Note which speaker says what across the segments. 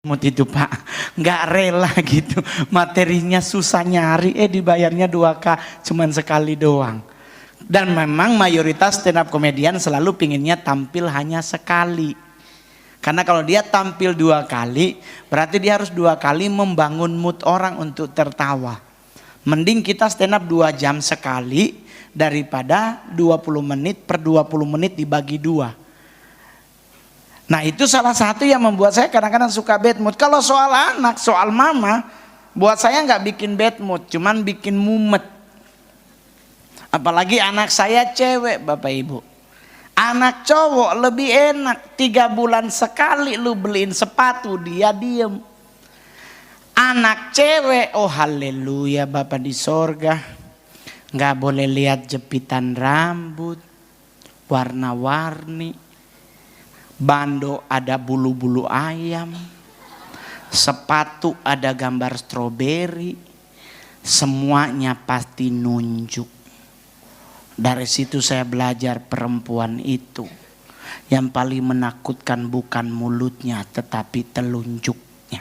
Speaker 1: Mood itu Pak, nggak rela gitu, materinya susah nyari, dibayarnya 2K, cuman sekali doang. Dan memang mayoritas stand up komedian selalu pinginnya tampil hanya sekali. Karena kalau dia tampil 2 kali, berarti dia harus 2 kali membangun mood orang untuk tertawa. Mending kita stand up 2 jam sekali, daripada 20 menit per 20 menit dibagi 2. Nah itu salah satu yang membuat saya kadang-kadang suka bad mood. Kalau soal anak, soal mama, buat saya nggak bikin bad mood, cuman bikin mumet. Apalagi anak saya cewek Bapak Ibu. Anak cowok lebih enak, 3 bulan sekali lu beliin sepatu dia diem. Anak cewek, oh haleluya Bapak di sorga, nggak boleh lihat jepitan rambut warna-warni, bando ada bulu-bulu ayam, sepatu ada gambar stroberi, semuanya pasti nunjuk. Dari situ saya belajar perempuan itu yang paling menakutkan bukan mulutnya tetapi telunjuknya.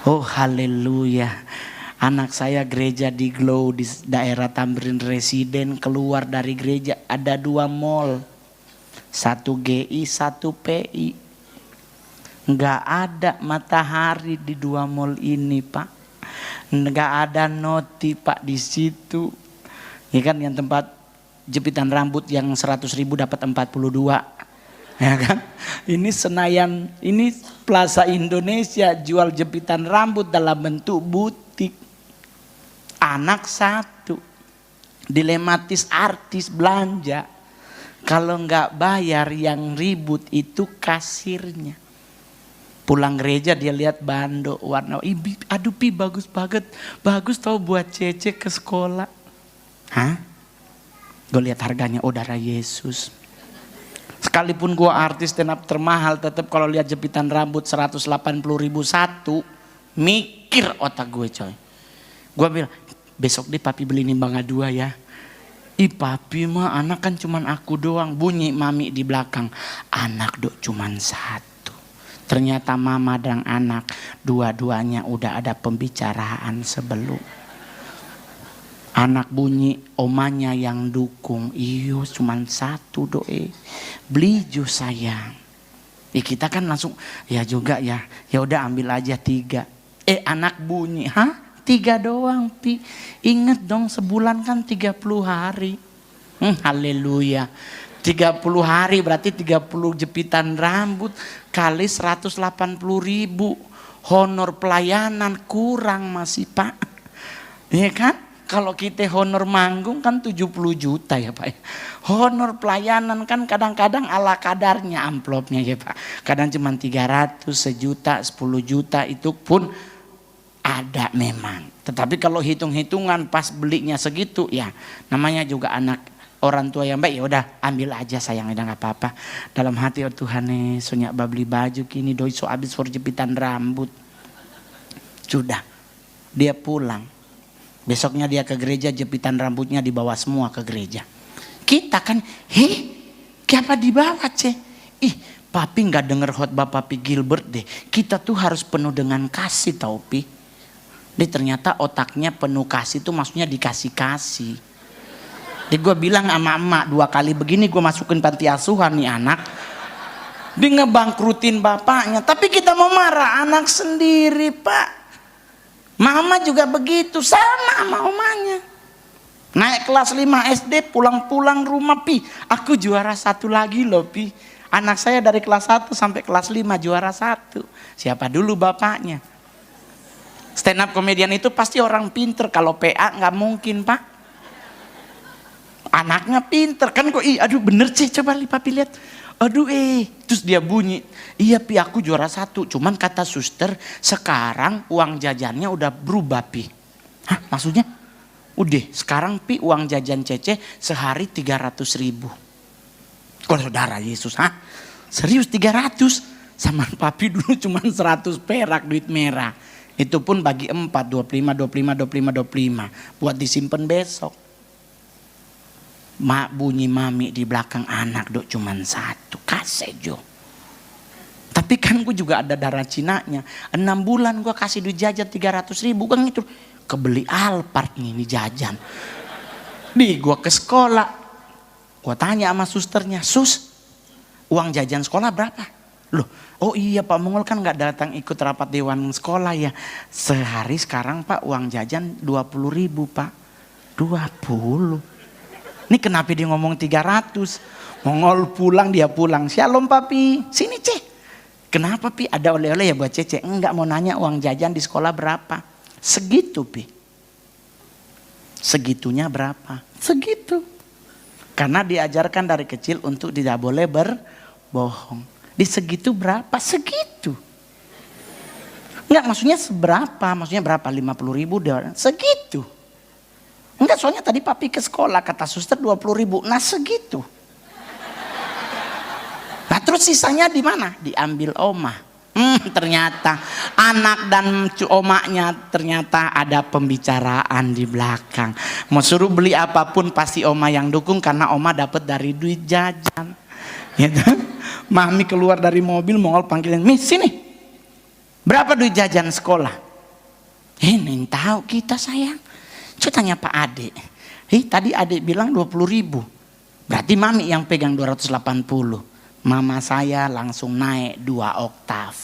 Speaker 1: Oh haleluya. Anak saya gereja di Glow di daerah Tamrin Residen, keluar dari gereja ada 2 mall. 1 GI, 1 PI. Nggak ada matahari di 2 mall ini Pak. Nggak ada noti Pak di situ. Ya kan, yang tempat jepitan rambut yang 100.000 dapat 42. Ya kan? Ini Senayan, ini Plaza Indonesia jual jepitan rambut dalam bentuk butik. Anak 1, dilematis artis belanja. Kalau nggak bayar yang ribut itu kasirnya. Pulang gereja dia lihat bando warna, aduh Pi bagus banget, bagus tau buat Cece ke sekolah. Hah? Gue lihat harganya, oh darah Yesus. Sekalipun gue artis stand up termahal, tetap kalau lihat jepitan rambut 180.000 satu, mikir otak gue coy. Gue bilang, besok deh papi beli nimbangnya 2 ya. Ih papi mah anak kan cuman aku doang. Bunyi mami di belakang, anak dok cuman 1. Ternyata mama dan anak dua-duanya udah ada pembicaraan sebelum. Anak bunyi omanya yang dukung, iyo cuman 1 doe, beli jus sayang. Kita kan langsung ya juga ya, ya udah ambil aja 3. Anak bunyi, hah? 3 doang Pi, inget dong sebulan kan 30 hari. Haleluya, 30 hari berarti 30 jepitan rambut kali 180.000. Honor pelayanan kurang masih Pak. Ya kan, kalau kita honor manggung kan 70 juta ya Pak. Honor pelayanan kan kadang-kadang ala kadarnya amplopnya ya Pak. Kadang cuma 300, 1 juta, 10 juta itu pun ada memang. Tetapi kalau hitung-hitungan pas belinya segitu ya namanya juga anak orang tua yang baik, ya udah ambil aja sayang, udah nggak apa-apa. Dalam hati, oh Tuhan sonyak beli baju kini doi so habis for jepitan rambut. Sudah dia pulang. Besoknya dia ke gereja, jepitan rambutnya dibawa semua ke gereja. Kita kan, kenapa dibawa Ce? Papi nggak denger khotbah Papi Gilbert deh. Kita tuh harus penuh dengan kasih tau Pi. Dia ternyata otaknya penuh kasih itu maksudnya dikasih-kasih. Dia gue bilang sama emak 2 kali begini gue masukin panti asuhan nih anak. Dia ngebangkrutin bapaknya. Tapi kita mau marah anak sendiri Pak. Mama juga begitu sama sama omanya. Naik kelas 5 SD pulang-pulang rumah Pi. Aku juara 1 lagi loh Pi. Anak saya dari kelas 1 sampai kelas 5 juara 1. Siapa dulu bapaknya? Stand up komedian itu pasti orang pinter. Kalau PA nggak mungkin Pak. Anaknya pinter kan kok. Aduh bener sih, coba papi lihat. Aduh terus dia bunyi, iya Pi aku juara 1. Cuman kata suster sekarang uang jajannya udah berubah Pi. Hah maksudnya? Udah sekarang Pi uang jajan Cece sehari 300.000. Kalau saudara Yesus, hah? Serius 300? Sama papi dulu cuma 100 perak duit merah. Itu pun bagi 4, 25, 25, 25, 25. Buat disimpan besok. Mak bunyi mami di belakang, anak dok cuma 1. Kasih Jo. Tapi kan gue juga ada darah Cinanya. 6 bulan gue kasih duit jajan 300.000 kan itu. Kebeli Alphard nih jajan. Gue ke sekolah. Gue tanya sama susternya, "Sus, uang jajan sekolah berapa?" Loh, oh iya Pak Mongol kan gak datang ikut rapat dewan sekolah ya. Sehari sekarang Pak uang jajan 20.000 Pak. 20. Ini kenapa dia ngomong 300? Mongol pulang dia pulang. Shalom Papi, sini Cek. Kenapa Pi? Ada oleh-oleh ya buat Cece? Enggak, mau nanya uang jajan di sekolah berapa? Segitu Pi. Segitunya berapa? Segitu. Karena diajarkan dari kecil untuk tidak boleh berbohong. Di segitu berapa? Segitu. Enggak, maksudnya seberapa? Maksudnya berapa? 50.000 dia. Segitu. Enggak, soalnya tadi Papi ke sekolah kata suster 20.000. Nah segitu. Nah terus sisanya di mana? Diambil omah. Ternyata anak dan omaknya ternyata ada pembicaraan di belakang. Mau suruh beli apapun pasti oma yang dukung karena oma dapat dari duit jajan. Gitu. Mami keluar dari mobil, Mongol panggilin, "Miss sini. Berapa duit jajan sekolah?" Ini tahu kita sayang. Coba tanya Pak Ade. Tadi Ade bilang 20.000. Berarti Mami yang pegang 280. Mama saya langsung naik 2 oktav.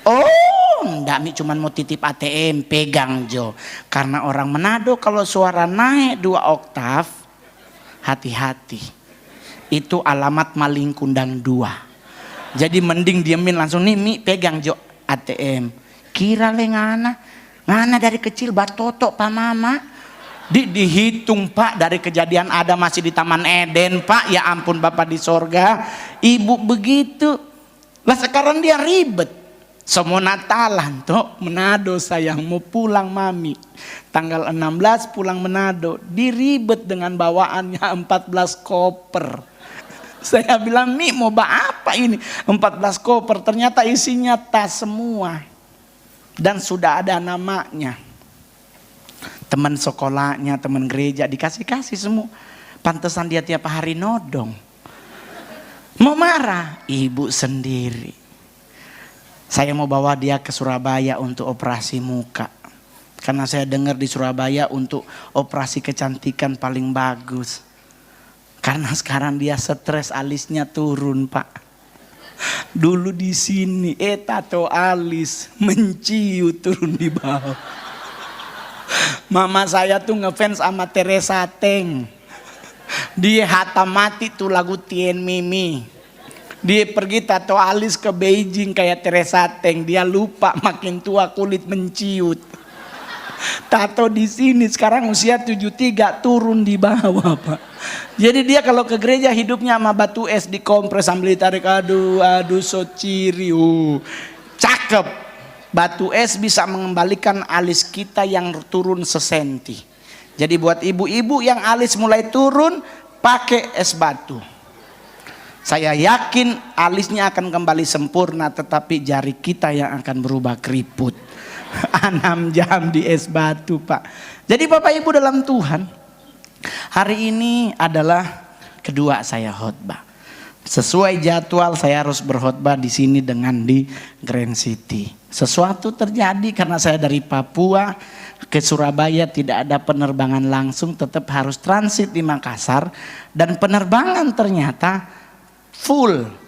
Speaker 1: Oh, enggak, Mi cuman mau titip ATM, pegang Jo. Karena orang Manado kalau suara naik 2 oktav, hati-hati. Itu alamat maling kundang 2. Jadi mending diemin langsung, nih Mi pegang Jo ATM. Kira le ngana dari kecil batoto Pak Mama. Dihitung Pak dari kejadian ada masih di Taman Eden Pak. Ya ampun Bapak di sorga. Ibu begitu. Lah sekarang dia ribet. Semua Natalan tuh Manado sayang mau pulang Mami. Tanggal 16 pulang Manado. Diribet dengan bawaannya 14 koper. Saya bilang, "Mi mau apa ini? 14 koper." Ternyata isinya tas semua. Dan sudah ada namanya. Teman sekolahnya, teman gereja dikasih-kasih semua. Pantesan dia tiap hari nodong. Mau marah, ibu sendiri. Saya mau bawa dia ke Surabaya untuk operasi muka. Karena saya dengar di Surabaya untuk operasi kecantikan paling bagus. Karena sekarang dia stres, alisnya turun Pak. Dulu di sini, tato alis menciut turun di bawah. Mama saya tuh ngefans sama Teresa Teng. Dia hatam mati tuh lagu Tien Mimi. Dia pergi tato alis ke Beijing kayak Teresa Teng. Dia lupa makin tua kulit menciut. Tato di sini sekarang usia 73 turun di bawah Pak. Jadi dia kalau ke gereja hidupnya sama batu es dikompres sambil ditarik, aduh so ciri. Cakep. Batu es bisa mengembalikan alis kita yang turun sesenti. Jadi buat ibu-ibu yang alis mulai turun, pakai es batu. Saya yakin alisnya akan kembali sempurna, tetapi jari kita yang akan berubah keriput. 6 jam di es batu Pak. Jadi Bapak Ibu dalam Tuhan, hari ini adalah kedua saya khotbah. Sesuai jadwal saya harus berkhotbah di sini dengan di Grand City. Sesuatu terjadi karena saya dari Papua ke Surabaya tidak ada penerbangan langsung, tetap harus transit di Makassar dan penerbangan ternyata full.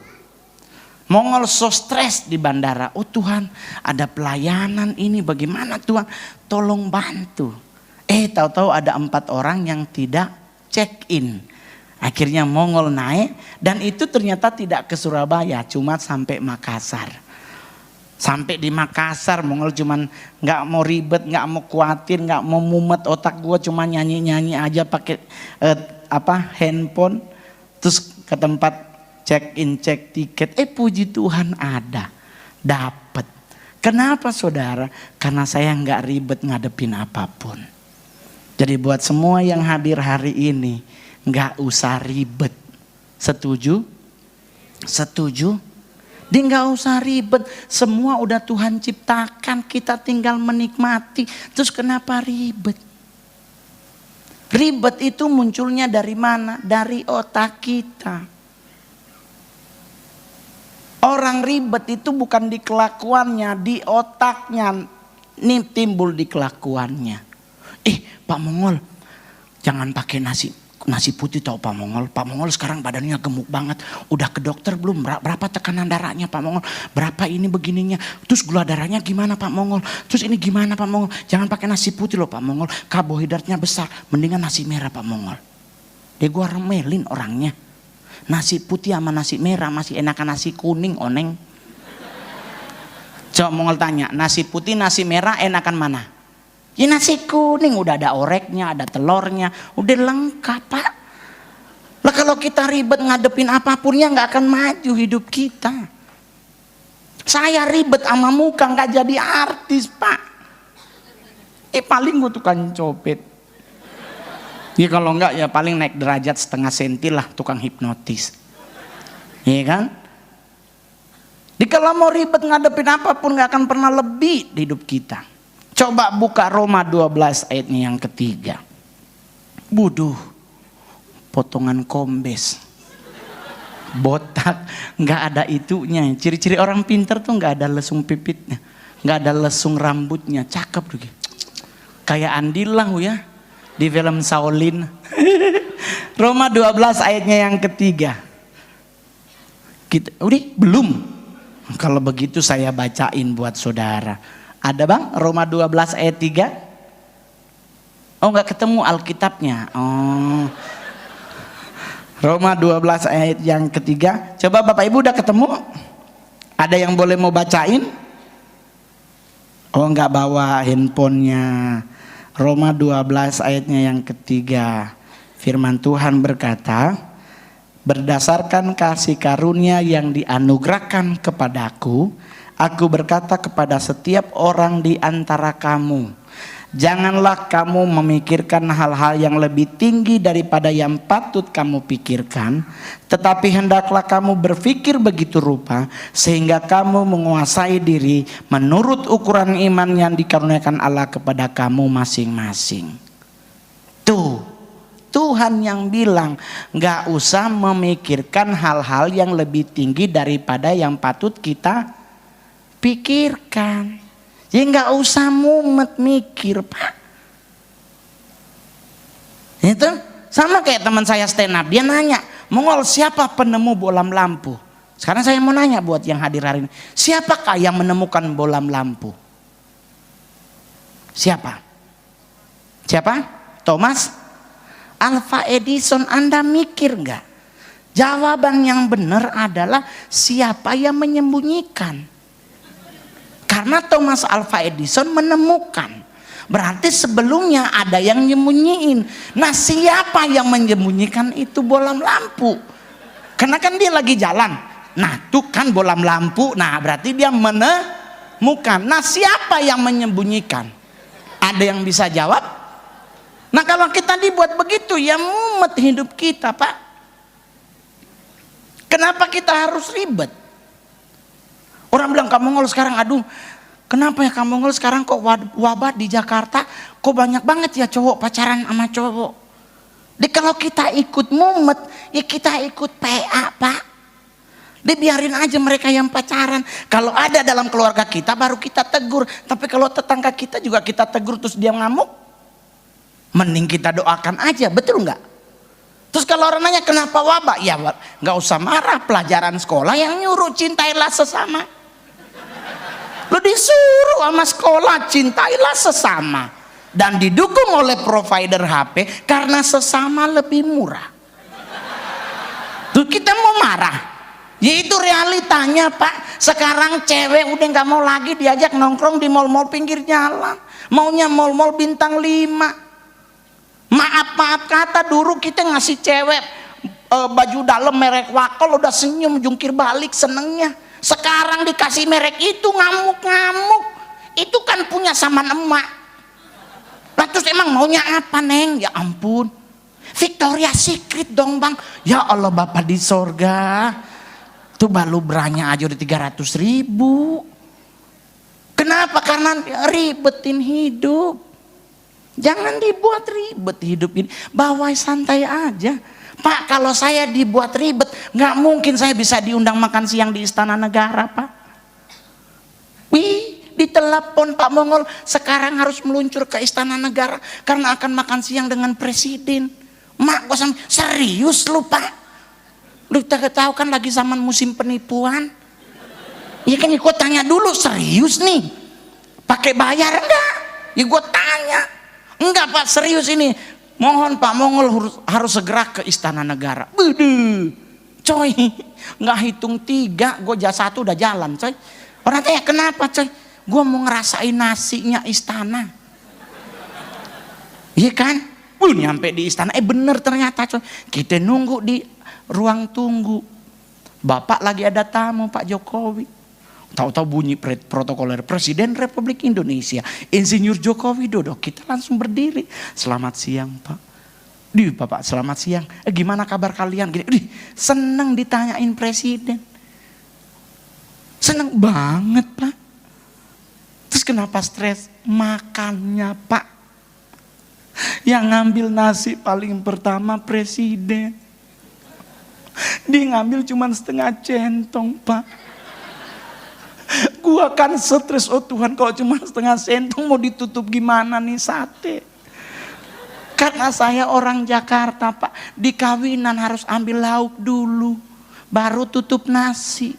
Speaker 1: Mongol so stres di bandara. Oh Tuhan, ada pelayanan ini bagaimana Tuhan? Tolong bantu. Tahu-tahu ada 4 orang yang tidak check in. Akhirnya Mongol naik dan itu ternyata tidak ke Surabaya, cuma sampai Makassar. Sampai di Makassar Mongol cuman nggak mau ribet, nggak mau khawatir, nggak mau mumet, otak gua cuma nyanyi-nyanyi aja pakai handphone. Terus ke tempat check in, cek tiket, puji Tuhan ada, dapat. Kenapa saudara? Karena saya nggak ribet ngadepin apapun. Jadi buat semua yang hadir hari ini, nggak usah ribet. Setuju? Setuju? Dia nggak usah ribet. Semua udah Tuhan ciptakan, kita tinggal menikmati. Terus kenapa ribet? Ribet itu munculnya dari mana? Dari otak kita. Orang ribet itu bukan di kelakuannya, di otaknya. Ini timbul di kelakuannya. Pak Mongol, jangan pakai nasi putih tau Pak Mongol. Pak Mongol sekarang badannya gemuk banget. Udah ke dokter belum? Berapa tekanan darahnya Pak Mongol? Berapa ini begininya? Terus gula darahnya gimana Pak Mongol? Terus ini gimana Pak Mongol? Jangan pakai nasi putih loh Pak Mongol. Karbohidratnya besar. Mendingan nasi merah Pak Mongol. Dia gua remelin orangnya. Nasi putih sama nasi merah masih enakan nasi kuning oneng. Coba Mongol tanya, nasi putih nasi merah enakan mana? Ya nasi kuning, udah ada oreknya, ada telurnya, udah lengkap Pak. Lah kalau kita ribet ngadepin apapun ya nggak akan maju hidup kita. Saya ribet sama muka nggak jadi artis Pak. Paling gue tukang copet. Ya kalau enggak ya paling naik derajat setengah senti lah, tukang hipnotis. Iya kan? Jadi kalau mau ribet ngadepin apapun nggak akan pernah lebih di hidup kita. Coba buka Roma 12 ayatnya yang ketiga. Buduh, potongan kombes, botak, nggak ada itunya. Ciri-ciri orang pintar tuh nggak ada lesung pipitnya, nggak ada lesung rambutnya, cakep tuh. Kayak Andilang ya di film Shaolin. Roma 12 ayatnya yang ketiga. Udah belum? Kalau begitu saya bacain buat saudara. Ada bang? Roma 12 ayat 3? Oh nggak ketemu Alkitabnya. Oh. Roma 12 ayat yang ketiga. Coba Bapak Ibu udah ketemu? Ada yang boleh mau bacain? Oh nggak bawa handphonenya. Roma 12 ayatnya yang ketiga. Firman Tuhan berkata, berdasarkan kasih karunia yang dianugerahkan kepadaku, aku berkata kepada setiap orang di antara kamu, janganlah kamu memikirkan hal-hal yang lebih tinggi daripada yang patut kamu pikirkan, tetapi hendaklah kamu berpikir begitu rupa sehingga kamu menguasai diri menurut ukuran iman yang dikaruniakan Allah kepada kamu masing-masing. Tuh, Tuhan yang bilang gak usah memikirkan hal-hal yang lebih tinggi daripada yang patut kita pikirkan. Jadi gak usah mumet mikir Pak. Itu sama kayak teman saya stand up, dia nanya, Mongol siapa penemu bolam lampu? Sekarang saya mau nanya buat yang hadir hari ini, siapakah yang menemukan bolam lampu? Siapa? Thomas Alva Edison. Anda mikir nggak? Jawaban yang benar adalah siapa yang menyembunyikan. Karena Thomas Alva Edison menemukan, berarti sebelumnya ada yang nyembunyiin. Nah siapa yang menyembunyikan itu bolam lampu? Karena kan dia lagi jalan. Nah tuh kan bolam lampu. Nah berarti dia menemukan. Nah siapa yang menyembunyikan? Ada yang bisa jawab? Nah kalau kita dibuat begitu ya mumet hidup kita Pak. Kenapa kita harus ribet? Orang bilang kamu Mongol sekarang, aduh kenapa ya kamu Mongol sekarang kok wabah di Jakarta, kok banyak banget ya cowok pacaran sama cowok. Jadi kalau kita ikut mumet ya kita ikut PA Pak. Dibiarin aja mereka yang pacaran. Kalau ada dalam keluarga kita baru kita tegur. Tapi kalau tetangga kita juga kita tegur terus dia ngamuk, mending kita doakan aja, betul nggak? Terus kalau orang nanya kenapa wabah, ya nggak usah marah, pelajaran sekolah yang nyuruh cintailah sesama. Lo disuruh sama sekolah cintailah sesama dan didukung oleh provider HP karena sesama lebih murah. Tuh kita mau marah? Ya itu realitanya Pak. Sekarang cewek udah nggak mau lagi diajak nongkrong di mal-mal pinggir jalan, maunya mal-mal bintang 5. Maaf kata dulu kita ngasih cewek baju dalam merek Wakol udah senyum jungkir balik senengnya. Sekarang dikasih merek itu ngamuk-ngamuk. Itu kan punya sama emak. Lah terus emang maunya apa Neng? Ya ampun, Victoria Secret dong Bang. Ya Allah Bapak di sorga, tuh balu beranya aja udah 300.000. Kenapa? Karena ribetin hidup. Jangan dibuat ribet hidup ini, bawa santai aja. Pak, kalau saya dibuat ribet, nggak mungkin saya bisa diundang makan siang di Istana Negara, Pak. Wih, ditelepon Pak Mongol, sekarang harus meluncur ke Istana Negara karena akan makan siang dengan presiden. Mak, gua serius lu, Pak? Lu tahu kan lagi zaman musim penipuan. Ya kan, gua tanya dulu, serius nih? Pakai bayar enggak? Ya gua tanya. Enggak, Pak, serius ini. Mohon Pak Mongol harus segera ke Istana Negara. Beuh, coy, nggak hitung 3, gue jam 1 udah jalan, coy. Orang tanya kenapa, coy? Gue mau ngerasain nasinya istana. Iya kan? Nyampe di istana, bener ternyata, coy. Kita nunggu di ruang tunggu. Bapak lagi ada tamu, Pak Jokowi. Tahu-tahu bunyi protokoler Presiden Republik Indonesia Insinyur Joko Widodo. Kita langsung berdiri. Selamat siang, Pak. Bapak, selamat siang. Gimana kabar kalian? Gini, seneng ditanyain presiden. Seneng banget, Pak. Terus kenapa stres? Makannya, Pak. Yang ngambil nasi paling pertama presiden. Dia ngambil cuma setengah centong, Pak. Gua kan stres, oh Tuhan, kalau cuma setengah sentong mau ditutup gimana nih sate. Karena saya orang Jakarta, Pak, di kawinan harus ambil lauk dulu, baru tutup nasi.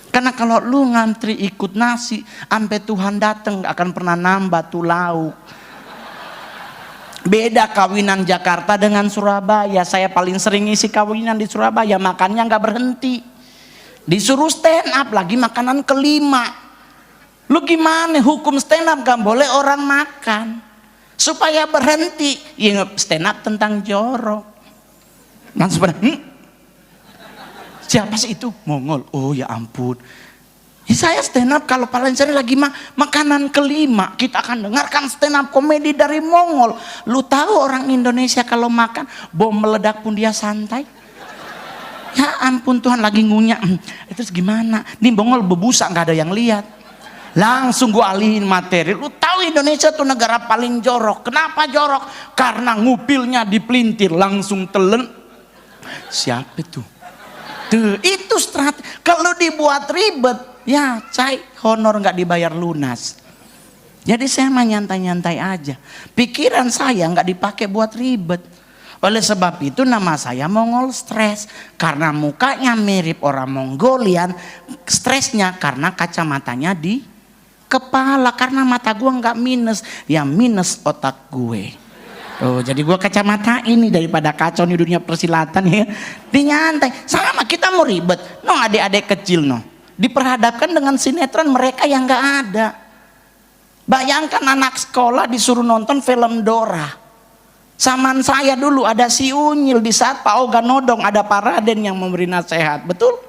Speaker 1: Karena kalau lu ngantri ikut nasi, sampai Tuhan datang gak akan pernah nambah tuh lauk. Beda kawinan Jakarta dengan Surabaya. Saya paling sering isi kawinan di Surabaya, makannya gak berhenti. Disuruh stand up lagi makanan kelima. Lu gimana hukum stand up? Gak boleh orang makan supaya berhenti. Ya stand up tentang jorok. Langsung pada siapa sih itu? Mongol. Oh ya ampun. Ya, saya stand up kalau paling sering lagi makanan kelima. Kita akan dengarkan stand up komedi dari Mongol. Lu tahu orang Indonesia kalau makan bom meledak pun dia santai. Ya ampun Tuhan, lagi ngunyah. Terus gimana? Nih Mongol bebusa, nggak ada yang lihat. Langsung gua alihin materi. Lu tahu Indonesia tuh negara paling jorok. Kenapa jorok? Karena ngupilnya dipelintir, langsung telen. Siapa tuh? Tuh, itu strategi. Kalau dibuat ribet, ya cai honor nggak dibayar lunas. Jadi saya mah nyantai-nyantai aja. Pikiran saya nggak dipakai buat ribet. Oleh sebab itu nama saya Mongol Stres. Karena mukanya mirip orang Mongolian, stresnya karena kacamatanya di kepala. Karena mata gue nggak minus, yang minus otak gue. Oh, jadi gue kacamata ini daripada kacau di dunia persilatan ya. Dinyantai. Sama kita mau ribet. No, adik-adik kecil no. Diperhadapkan dengan sinetron mereka yang nggak ada. Bayangkan anak sekolah disuruh nonton film Dora. Zaman saya dulu ada si Unyil, di saat Pak Oga nodong ada Pak Raden yang memberi nasihat, betul?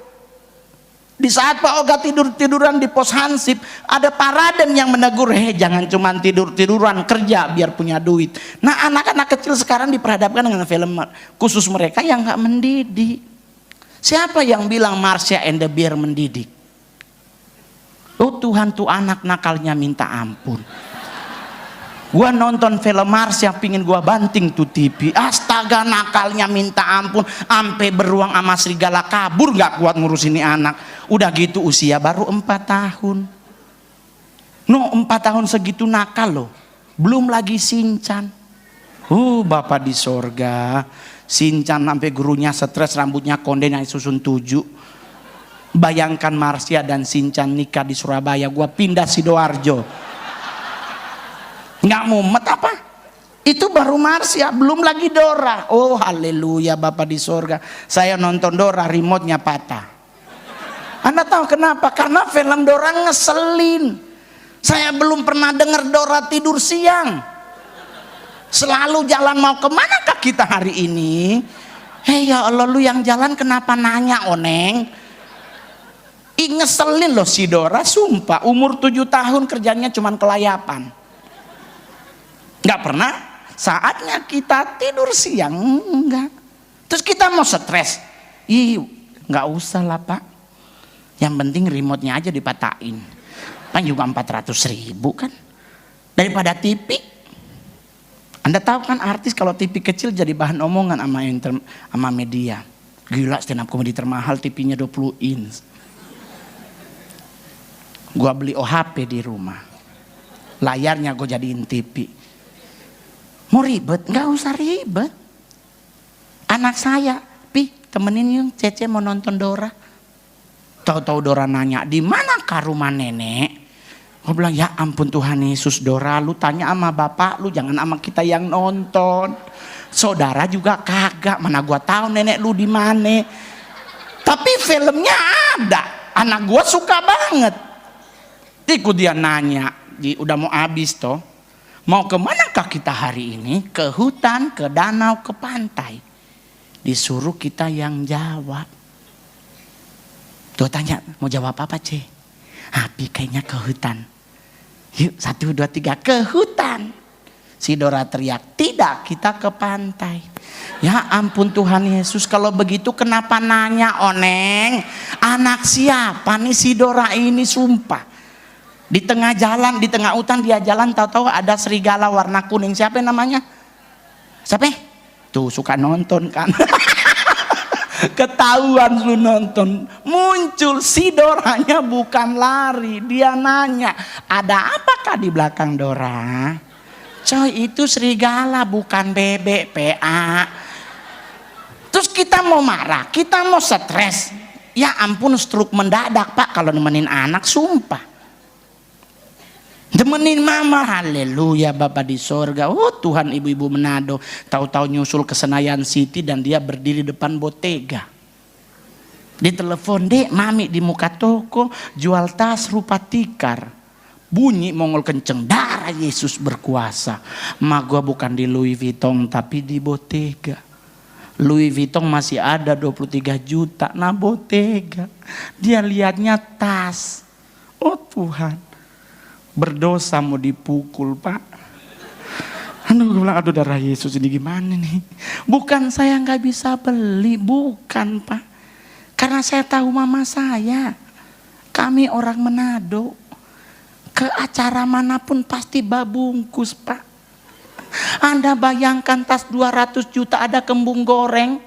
Speaker 1: Di saat Pak Oga tidur-tiduran di pos Hansip, ada Pak Raden yang menegur, jangan cuma tidur-tiduran, kerja biar punya duit. Nah anak-anak kecil sekarang diperhadapkan dengan film khusus mereka yang gak mendidik. Siapa yang bilang Marsha and the Bear mendidik? Oh Tuhan, tuh anak nakalnya minta ampun. Gua nonton film Marsha pingin gua banting tuh TV. Astaga nakalnya minta ampun. Ampe beruang sama serigala kabur gak kuat ngurus ini anak. Udah gitu usia baru 4 tahun. No 4 tahun segitu nakal loh. Belum lagi Shinchan. Bapak di sorga. Shinchan sampai gurunya stres, rambutnya konden yang susun 7. Bayangkan Marsha dan Shinchan nikah di Surabaya. Gua pindah Sidoarjo. Nggak mumet apa? Itu baru Marsha, belum lagi Dora. Oh haleluya Bapak di sorga. Saya nonton Dora, remote-nya patah. Anda tahu kenapa? Karena film Dora ngeselin. Saya belum pernah dengar Dora tidur siang. Selalu jalan, mau kemanakah kita hari ini? Hei ya Allah, lu yang jalan kenapa nanya oneng? Ngeselin loh si Dora, sumpah. Umur 7 tahun kerjanya cuman kelayapan. Nggak pernah saatnya kita tidur siang, enggak. Terus kita mau stres, nggak usah lah Pak. Yang penting remote-nya aja dipatahin. Kan juga 400.000 kan. Daripada TV. Anda tahu kan artis kalau TV kecil jadi bahan omongan sama media. Gila, stand up comedy termahal TV-nya 20 inch. Gua beli OHP di rumah. Layarnya gue jadiin TV. Mau ribet? Nggak usah ribet. Anak saya, Pi, temenin yung Cece mau nonton Dora. Tahu-tahu Dora nanya, di manakah rumah nenek? Gue bilang, ya ampun Tuhan Yesus, Dora, lu tanya sama bapak lu, jangan sama kita yang nonton. Saudara juga kagak, mana gua tahu nenek lu di mana. Tapi filmnya ada, anak gua suka banget. Ikut dia nanya, udah mau habis toh, mau kemanakah kita hari ini? Ke hutan, ke danau, ke pantai. Disuruh kita yang jawab. Tuh tanya, mau jawab apa C? Api kayaknya ke hutan. Yuk 1, 2, 3 ke hutan. Si Dora teriak, tidak, kita ke pantai. Ya ampun Tuhan Yesus, kalau begitu kenapa nanya Oneng? Anak siapa nih si Dora ini, sumpah. Di tengah jalan, di tengah hutan dia jalan, tahu-tahu ada serigala warna kuning. Siapa namanya? Siapa? Tuh suka nonton kan. Ketahuan lu nonton, muncul si Doranya bukan lari, dia nanya, ada apakah di belakang Dora? Coy, itu serigala bukan bebek PA. Terus kita mau marah, kita mau stres. Ya ampun, stroke mendadak Pak kalau nemenin anak, sumpah. Temenin mama, haleluya Bapak di sorga. Oh Tuhan, ibu-ibu Manado tahu-tahu nyusul ke Senayan City dan dia berdiri depan Bottega. Ditelepon, Dek, mami di muka toko jual tas rupa tikar. Bunyi mongol kenceng, darah Yesus berkuasa. Ma gua bukan di Louis Vuitton tapi di Bottega. Louis Vuitton masih ada 23 juta, nah Bottega. Dia lihatnya tas. Oh Tuhan. Berdosa mau dipukul Pak. Aduh, gue bilang, aduh darah Yesus ini gimana nih. Bukan saya nggak bisa beli, bukan Pak. Karena saya tahu mama saya. Kami orang Manado. Ke acara manapun pasti babungkus Pak. Anda bayangkan tas 200 juta ada kembung goreng.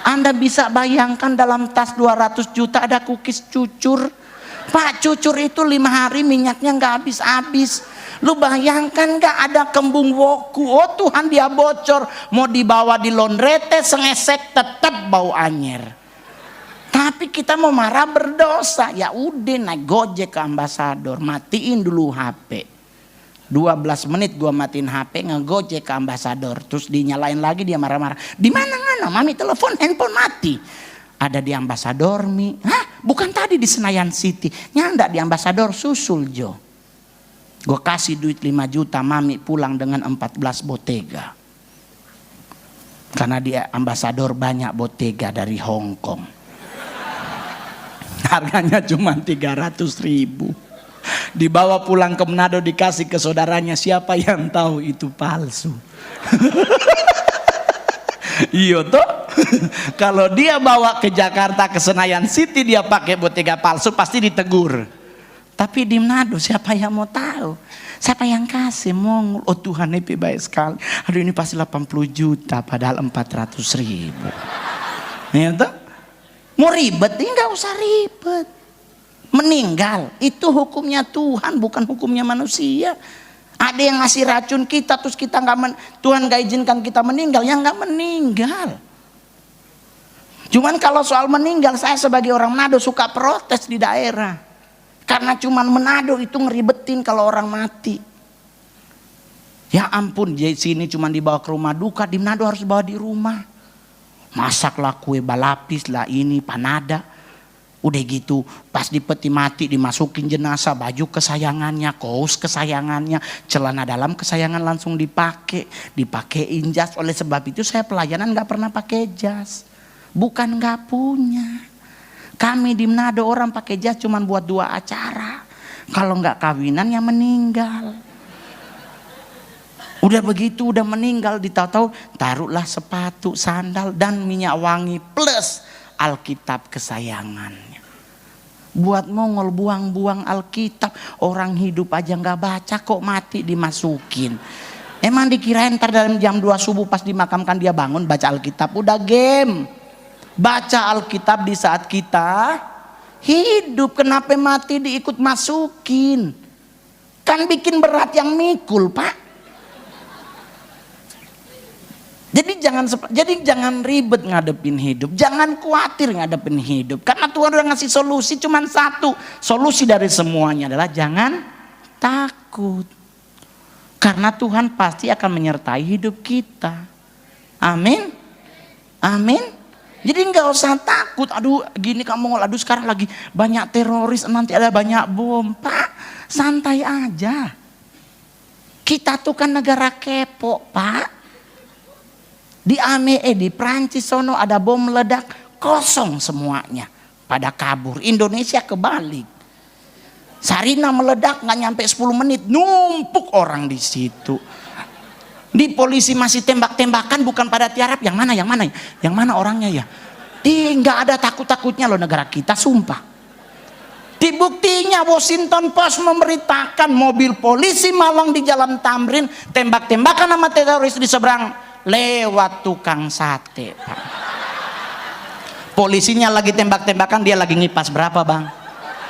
Speaker 1: Anda bisa bayangkan dalam tas 200 juta ada cookies cucur. Pak, cucur itu 5 hari minyaknya nggak habis-habis. Lu bayangkan nggak ada kembung woku? Oh Tuhan, dia bocor. Mau dibawa di laundrette sengesek tetap bau anyer. Tapi kita mau marah berdosa. Ya udah naik Gojek ke ambasador, matiin dulu HP. 12 menit gua matiin HP, ngegojek ke ambasador. Terus dinyalain lagi, dia marah-marah. Di mana mami telepon, handphone mati. Ada di ambasador Mi. Hah? Bukan tadi di Senayan City. Nyanda di ambasador, susul Jo. Gue kasih duit 5 juta, mami pulang dengan 14 Bottega. Karena di ambasador banyak Bottega dari Hong Kong. Harganya cuma 300.000. Dibawa pulang ke Manado, dikasih ke saudaranya. Siapa yang tahu itu palsu? Iya toh. Kalau dia bawa ke Jakarta ke Senayan City dia pakai Bottega palsu pasti ditegur. Tapi di Manado siapa yang mau tahu? Siapa yang kasih mongol? Oh Tuhan, ini baik sekali. Aduh ini pasti 80 juta padahal 400.000. Ya toh? Mau ribet? Enggak usah ribet. Meninggal itu hukumnya Tuhan, bukan hukumnya manusia. Ada yang ngasih racun kita terus kita Tuhan gak izinkan kita meninggal, ya nggak meninggal. Cuman kalau soal meninggal, saya sebagai orang Manado suka protes di daerah. Karena cuman Manado itu ngeribetin kalau orang mati. Ya ampun, di sini cuman dibawa ke rumah duka, di Manado harus bawa di rumah. Masaklah kue balapis lah, ini panada. Udah gitu pas di peti mati dimasukin jenazah, baju kesayangannya, kaos kesayangannya, celana dalam kesayangan langsung dipakein jas. Oleh sebab itu saya pelayanan gak pernah pakai jas. Bukan gak punya. Kami di Manado orang pakai jas cuma buat 2 acara. Kalau gak kawinan ya meninggal. Udah begitu udah meninggal, ditahu-tahu taruhlah sepatu, sandal dan minyak wangi plus Alkitab kesayangannya. Buat mongol buang-buang Alkitab, orang hidup aja nggak baca kok mati dimasukin. Emang dikirain ntar dalam jam 2 subuh pas dimakamkan dia bangun baca Alkitab? Udah game. Baca Alkitab di saat kita hidup. Kenapa mati diikut masukin? Kan bikin berat yang mikul, Pak. Jadi jangan ribet ngadepin hidup. Jangan khawatir ngadepin hidup. Karena Tuhan udah ngasih solusi cuma satu. Solusi dari semuanya adalah jangan takut. Karena Tuhan pasti akan menyertai hidup kita. Amin. Amin. Jadi nggak usah takut. Aduh gini kamu, aduh sekarang lagi banyak teroris, nanti ada banyak bom. Pak, santai aja. Kita tuh kan negara kepo, Pak. Di Prancis sono ada bom meledak, kosong semuanya. Pada kabur. Indonesia kebalik. Sarina meledak nggak nyampe 10 menit, numpuk orang di situ. Di polisi masih tembak-tembakan, bukan pada tiarap. Yang mana orangnya ya? Nggak ada takut-takutnya loh negara kita, sumpah. Dibuktinya Washington Post memberitakan mobil polisi Malang di Jalan Tamrin tembak-tembakan sama teroris di seberang lewat tukang sate, Pak. Polisinya lagi tembak-tembakan, dia lagi ngipas berapa, Bang?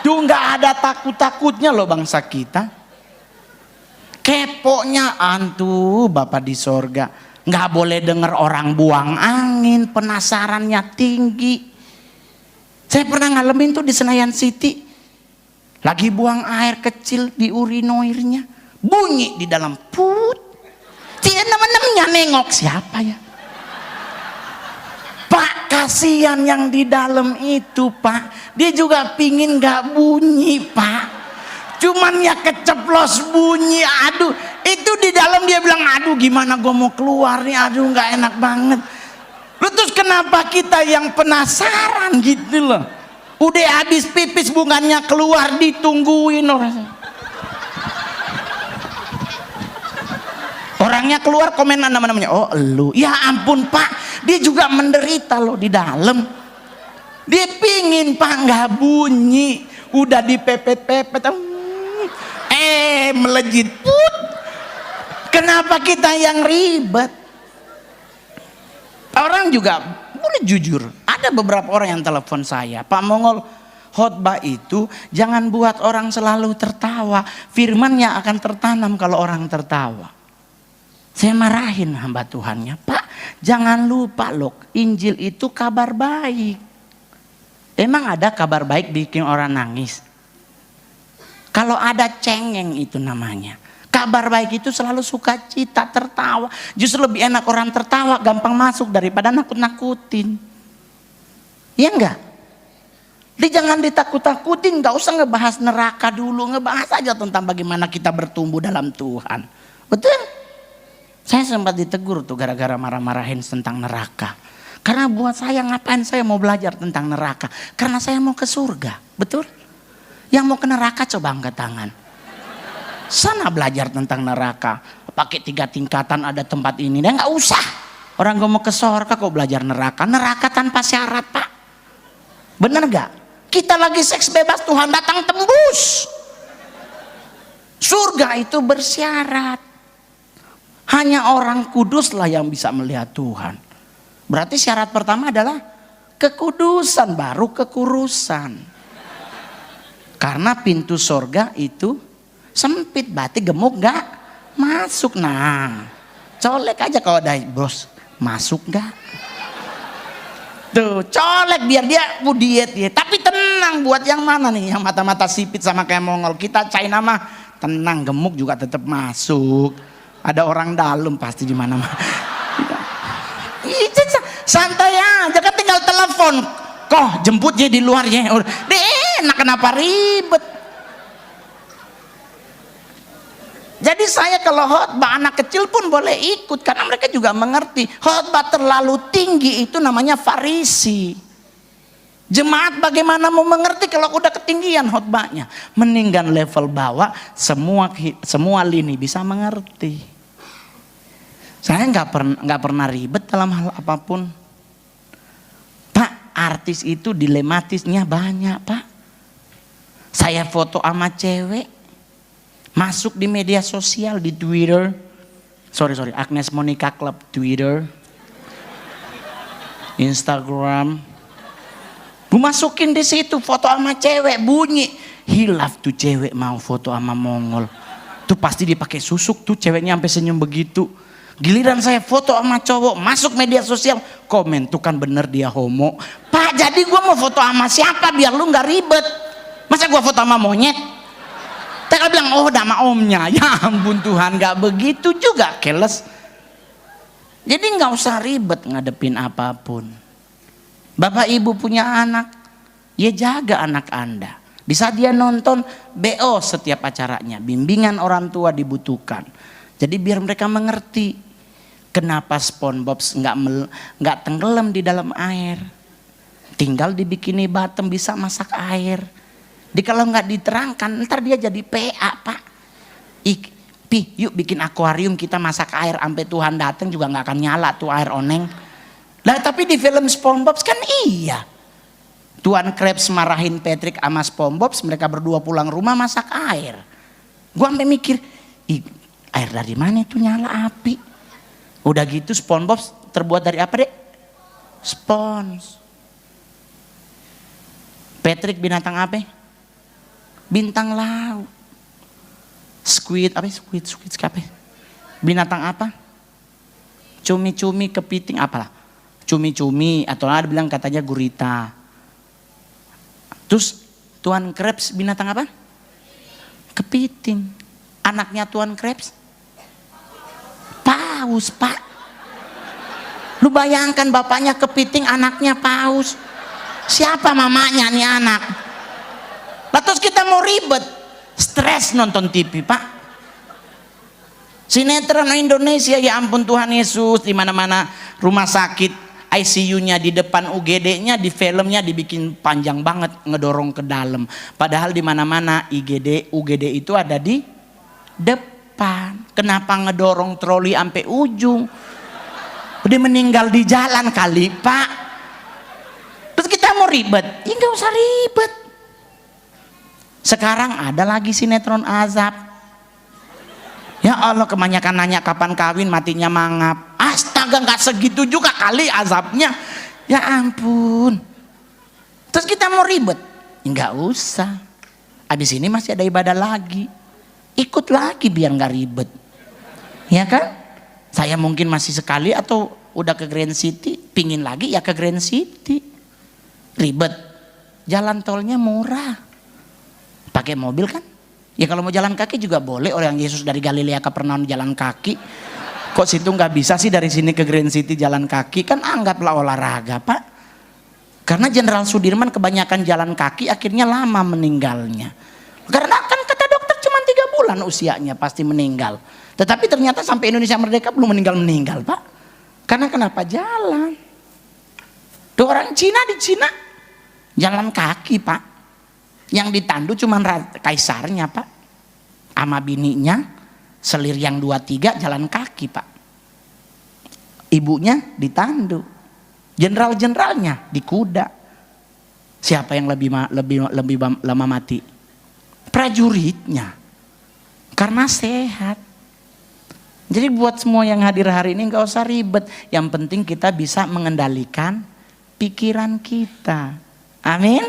Speaker 1: Duh, nggak ada takut-takutnya loh bangsa kita. Keponya antu Bapak di sorga. Nggak boleh dengar orang buang angin, penasarannya tinggi. Saya pernah ngalamin tuh di Senayan City. Lagi buang air kecil di urinoirnya. Bunyi di dalam put. Dia temen-temennya nengok, siapa ya? Pak, kasihan yang di dalam itu, Pak. Dia juga pingin gak bunyi, Pak. Cuman ya keceplos bunyi. Aduh, itu di dalam dia bilang, aduh gimana gue mau keluar nih, aduh gak enak banget. Terus kenapa kita yang penasaran gitu loh. Udah habis pipis bunganya keluar, ditungguin orang. Orangnya keluar komen nama-namanya, oh lu, ya ampun Pak, dia juga menderita loh di dalam. Dia pingin Pak nggak bunyi, udah dipepet-pepet, melejit put. Kenapa kita yang ribet? Orang juga boleh jujur, ada beberapa orang yang telepon saya, Pak Mongol, khotbah itu jangan buat orang selalu tertawa, firman-Nya akan tertanam kalau orang tertawa. Saya marahin hamba Tuhannya, Pak jangan lupa loh, Injil itu kabar baik. Emang ada kabar baik bikin orang nangis? Kalau ada cengeng itu namanya. Kabar baik itu selalu sukacita, tertawa. Justru lebih enak orang tertawa, gampang masuk daripada nakut-nakutin. Iya enggak? Jangan ditakut-takutin, gak usah ngebahas neraka dulu, ngebahas aja tentang bagaimana kita bertumbuh dalam Tuhan. Betul? Saya sempat ditegur tuh gara-gara marah-marahin tentang neraka. Karena buat saya ngapain saya mau belajar tentang neraka? Karena saya mau ke surga, betul? Yang mau ke neraka coba angkat tangan. Sana belajar tentang neraka. Pakai 3 tingkatan ada tempat ini. Dan nggak usah. Orang gak mau ke surga kok belajar neraka. Neraka tanpa syarat, Pak. Bener gak? Kita lagi seks bebas, Tuhan datang tembus. Surga itu bersyarat. Hanya orang kuduslah yang bisa melihat Tuhan. Berarti syarat pertama adalah kekudusan, baru kekurusan. Karena pintu surga itu sempit, berarti gemuk gak masuk. Nah, colek aja kalau ada bos, masuk gak? Tuh, colek biar dia diet ya. Tapi tenang, buat yang mana nih? Yang mata-mata sipit sama kayak Mongol. Kita China mah tenang, gemuk juga tetap masuk. Ada orang dalam pasti di mana-mana. Santai aja kan, tinggal telepon. Kok jemputnya di luarnya. Enak, kenapa ribet? Jadi saya kalau khotbah anak kecil pun boleh ikut karena mereka juga mengerti. Khotbah terlalu tinggi itu namanya Farisi. Jemaat bagaimana mau mengerti kalau udah ketinggian khotbahnya? Mendingan level bawah, semua lini bisa mengerti. Saya nggak pernah ribet dalam hal apapun. Pak, artis itu dilematisnya banyak, Pak. Saya foto sama cewek, masuk di media sosial, di Twitter, Sorry, Agnes Monica Club Twitter, Instagram. Gue masukin di situ foto sama cewek, bunyi hilaf tuh cewek mau foto sama Mongol. Tuh pasti dipakai susuk tuh ceweknya sampai senyum begitu. Giliran saya foto sama cowok, masuk media sosial, komen tuh kan bener dia homo. Pak, jadi gue mau foto sama siapa biar lu nggak ribet? Masa gue foto sama monyet? Saya bilang, oh nama omnya. Ya ampun Tuhan, nggak begitu juga, keles. Jadi nggak usah ribet ngadepin apapun. Bapak ibu punya anak, ya jaga anak Anda. Di saat dia nonton, BO setiap acaranya, bimbingan orang tua dibutuhkan. Jadi biar mereka mengerti kenapa SpongeBob nggak tenggelam di dalam air. Tinggal di Bikini Bottom bisa masak air. Kalau nggak diterangkan, ntar dia jadi PA Pak. Pi, yuk bikin akuarium kita masak air sampai Tuhan datang juga nggak akan nyala tuh air oneng. Lah tapi di film SpongeBob kan iya. Tuan Krabs marahin Patrick sama SpongeBob, mereka berdua pulang rumah masak air. Gua sampai mikir, air dari mana itu nyala api? Udah gitu SpongeBob terbuat dari apa dek? Spons. Patrick binatang apa? Bintang laut. Squid apa? Squid apa? Binatang apa? Cumi-cumi, kepiting apalah? Cumi-cumi atau ada bilang katanya gurita. Terus Tuan Krabs binatang apa? Kepiting. Anaknya Tuan Krabs? Paus Pak. Lu bayangkan bapaknya kepiting, anaknya paus. Siapa mamanya nih anak? Lah terus kita mau ribet, stres nonton TV Pak. Sinetron Indonesia, ya ampun Tuhan Yesus, di mana-mana rumah sakit ICU-nya di depan, UGD-nya di filmnya dibikin panjang banget ngedorong ke dalam. Padahal di mana-mana UGD itu ada di depan. Kenapa ngedorong troli sampai ujung? Udah meninggal di jalan kali Pak. Terus kita mau ribet? Ya nggak usah ribet. Sekarang ada lagi sinetron azab. Ya Allah, kebanyakan nanya kapan kawin, matinya mangap. Astaga, nggak segitu juga kali azabnya. Ya ampun. Terus kita mau ribet? Nggak usah. Abis ini masih ada ibadah lagi. Ikut lagi biar nggak ribet. Ya kan? Saya mungkin masih sekali atau udah ke Grand City, pingin lagi ya ke Grand City. Ribet. Jalan tolnya murah. Pakai mobil kan? Ya kalau mau jalan kaki juga boleh. Orang Yesus dari Galilea ke Kapernaum jalan kaki. Kok situ nggak bisa sih dari sini ke Grand City jalan kaki? Kan anggaplah olahraga Pak. Karena Jenderal Sudirman kebanyakan jalan kaki akhirnya lama meninggalnya. Karena kan kata dokter cuma 3 bulan usianya pasti meninggal. Tetapi ternyata sampai Indonesia merdeka belum meninggal Pak. Karena kenapa? Jalan. Tuh orang Cina di Cina jalan kaki Pak. Yang ditandu cuma kaisarnya Pak. Sama bininya selir yang 2-3 jalan kaki Pak. Ibunya ditandu. Jenderal-jenderalnya di kuda. Siapa yang lebih lama mati? Prajuritnya. Karena sehat. Jadi buat semua yang hadir hari ini nggak usah ribet. Yang penting kita bisa mengendalikan pikiran kita. Amin.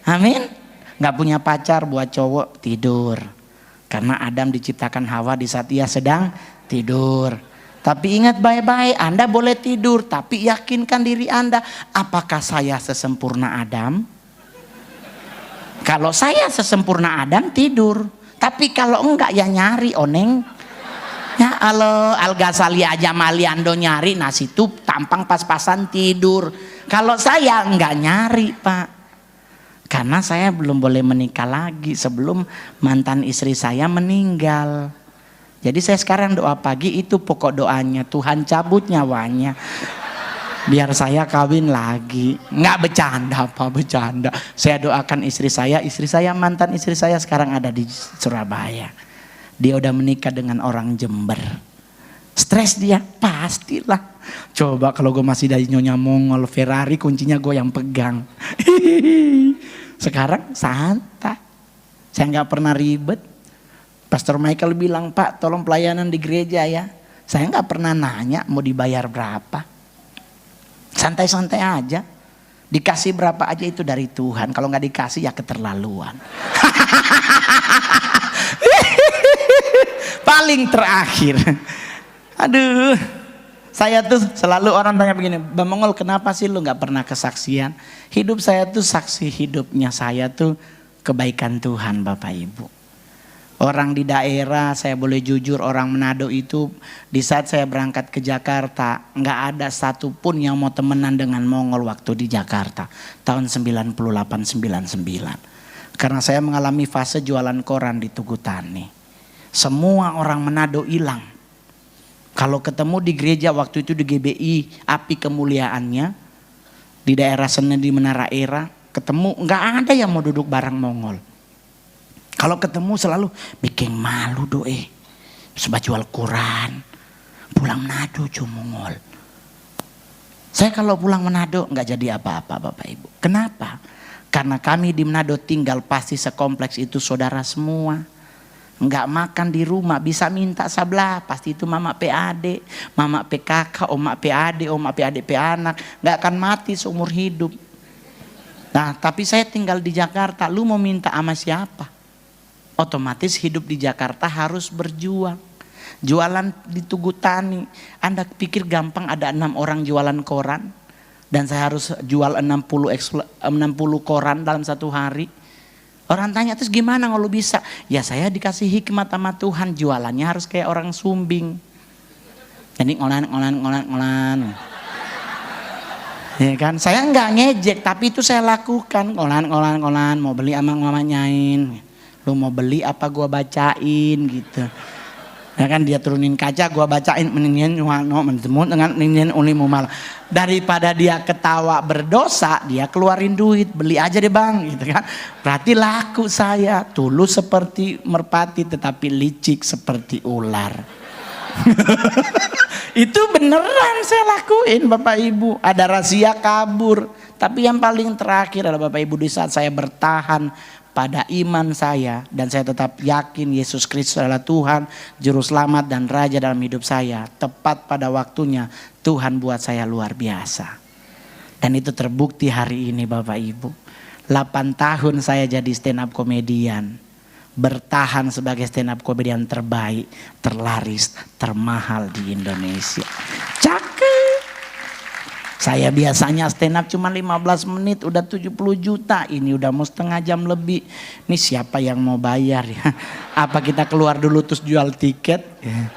Speaker 1: Amin. Nggak punya pacar buat cowok tidur. Karena Adam diciptakan Hawa di saat ia sedang tidur. Tapi ingat baik-baik, Anda boleh tidur, tapi yakinkan diri Anda, apakah saya sesempurna Adam? Kalau saya sesempurna Adam tidur, tapi kalau enggak ya nyari oneng. Ya Allah, Al-Ghazali aja Maliando nyari, nah situ tampang pas-pasan tidur. Kalau saya enggak nyari Pak. Karena saya belum boleh menikah lagi sebelum mantan istri saya meninggal. Jadi saya sekarang doa pagi itu pokok doanya, Tuhan cabut nyawanya. Biar saya kawin lagi. Nggak bercanda Pak, bercanda. Saya doakan istri saya mantan istri saya sekarang ada di Surabaya. Dia udah menikah dengan orang Jember. Stres dia? Pastilah. Coba kalau gue masih dari Nyonya Mongol, Ferrari kuncinya gue yang pegang. Sekarang santai. Saya nggak pernah ribet. Pastor Michael bilang, Pak tolong pelayanan di gereja ya. Saya nggak pernah nanya mau dibayar berapa. Santai-santai aja. Dikasih berapa aja itu dari Tuhan. Kalau nggak dikasih ya keterlaluan. Paling terakhir. Aduh. Saya tuh selalu orang tanya begini, Bang Mongol kenapa sih lu nggak pernah kesaksian? Hidup saya tuh saksi hidupnya saya tuh kebaikan Tuhan Bapak Ibu. Orang di daerah, saya boleh jujur, orang Manado itu di saat saya berangkat ke Jakarta nggak ada satupun yang mau temenan dengan Mongol waktu di Jakarta tahun 98-99. Karena saya mengalami fase jualan koran di Tugu Tani. Semua orang Manado hilang. Kalau ketemu di gereja waktu itu di GBI Api Kemuliaannya di daerah Senen di Menara Era, ketemu nggak ada yang mau duduk bareng Mongol. Kalau ketemu selalu bikin malu doe, sebab jual koran, pulang Manado cuma Mongol. Saya kalau pulang Manado nggak jadi apa-apa Bapak Ibu. Kenapa? Karena kami di Manado tinggal pasti sekompleks itu saudara semua. Nggak makan di rumah bisa minta sebelah, pasti itu mama PAD, mama PKK, oma PAD, oma PAD anak, nggak akan mati seumur hidup. Nah tapi saya tinggal di Jakarta, lu mau minta sama siapa? Otomatis hidup di Jakarta harus berjuang. Jualan di Tugu Tani, Anda pikir gampang ada 6 orang jualan koran dan saya harus jual 60 koran dalam satu hari. Orang tanya terus gimana kalau bisa? Ya saya dikasih hikmat sama Tuhan, jualannya harus kayak orang sumbing. Jadi ngolan. Ya kan, saya nggak ngejek tapi itu saya lakukan. Ngolan, mau beli ama nyain. Lu mau beli apa gua bacain gitu. Ya kan dia turunin kaca gua bacain meningin dengan meningin uli mumal. Daripada dia ketawa berdosa, dia keluarin duit, beli aja deh Bang gitu kan. Berarti laku saya, tulus seperti merpati tetapi licik seperti ular. Itu beneran saya lakuin Bapak Ibu. Ada rahasia kabur. Tapi yang paling terakhir adalah Bapak Ibu di saat saya bertahan pada iman saya dan saya tetap yakin Yesus Kristus adalah Tuhan, Juru Selamat dan Raja dalam hidup saya. Tepat pada waktunya Tuhan buat saya luar biasa. Dan itu terbukti hari ini Bapak Ibu. 8 tahun saya jadi stand up komedian. Bertahan sebagai stand up komedian terbaik, terlaris, termahal di Indonesia. Cakep. Saya biasanya stand up cuma 15 menit udah 70 juta. Ini udah mau setengah jam lebih. Ini siapa yang mau bayar ya? Apa kita keluar dulu terus jual tiket? Ya.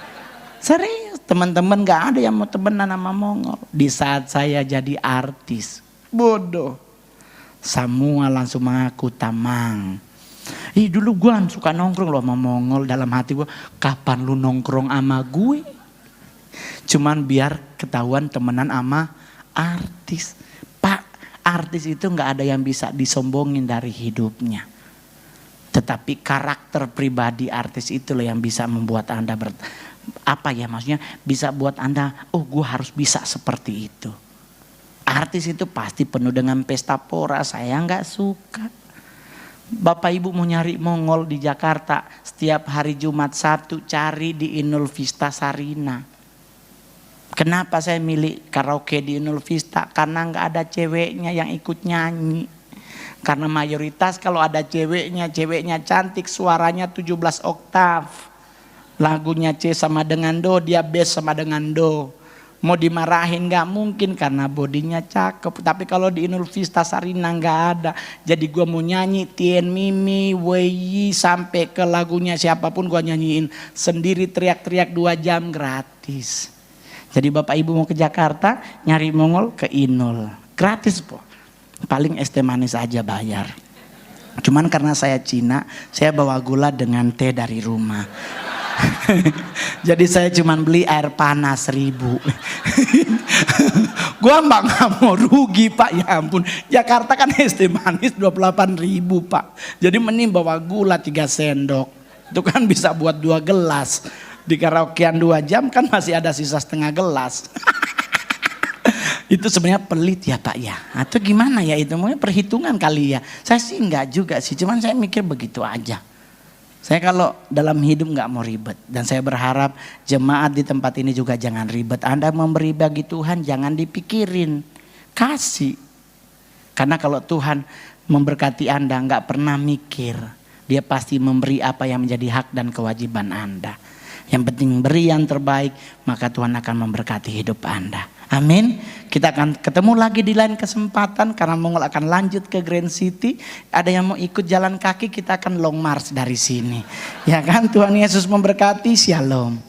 Speaker 1: Serius teman-teman gak ada yang mau temenan sama Mongol. Di saat saya jadi artis. Bodoh. Semua langsung mengaku tamang. Dulu gue suka nongkrong loh sama Mongol. Dalam hati gue, kapan lu nongkrong sama gue? Cuman biar ketahuan temenan sama artis. Pak, artis itu nggak ada yang bisa disombongin dari hidupnya. Tetapi karakter pribadi artis itu loh yang bisa membuat Anda maksudnya bisa buat Anda, oh gue harus bisa seperti itu. Artis itu pasti penuh dengan pesta pora, saya nggak suka. Bapak Ibu mau nyari Mongol di Jakarta, setiap hari Jumat Sabtu cari di Inul Vista Sarina. Kenapa saya milih karaoke di Inul Vista? Karena nggak ada ceweknya yang ikut nyanyi. Karena mayoritas kalau ada ceweknya cantik, suaranya 17 oktav. Lagunya C sama dengan Do, dia bass sama dengan Do. Mau dimarahin nggak mungkin karena bodinya cakep. Tapi kalau di Inul Vista Sarina nggak ada. Jadi gue mau nyanyi Tien Mimi, Wei sampai ke lagunya siapapun gue nyanyiin sendiri teriak-teriak 2 jam gratis. Jadi Bapak Ibu mau ke Jakarta nyari Mongol ke Inul. Gratis po. Paling es teh manis aja bayar. Cuman karena saya Cina, saya bawa gula dengan teh dari rumah. Jadi saya cuman beli air panas 1000. Gua nggak mau rugi Pak, ya ampun. Jakarta kan es teh manis 28.000 Pak. Jadi mending bawa gula 3 sendok. Itu kan bisa buat 2 gelas. Di karaokean 2 jam kan masih ada sisa setengah gelas. Itu sebenarnya pelit ya Pak ya. Atau gimana ya itu? Mungkin perhitungan kali ya. Saya sih enggak juga sih. Cuman saya mikir begitu aja. Saya kalau dalam hidup nggak mau ribet, dan saya berharap jemaat di tempat ini juga jangan ribet. Anda memberi bagi Tuhan jangan dipikirin, kasih. Karena kalau Tuhan memberkati Anda nggak pernah mikir, Dia pasti memberi apa yang menjadi hak dan kewajiban Anda. Yang penting beri yang terbaik, maka Tuhan akan memberkati hidup Anda. Amin. Kita akan ketemu lagi di lain kesempatan karena Mongol akan lanjut ke Grand City. Ada yang mau ikut jalan kaki, kita akan long march dari sini. Ya kan, Tuhan Yesus memberkati. Shalom.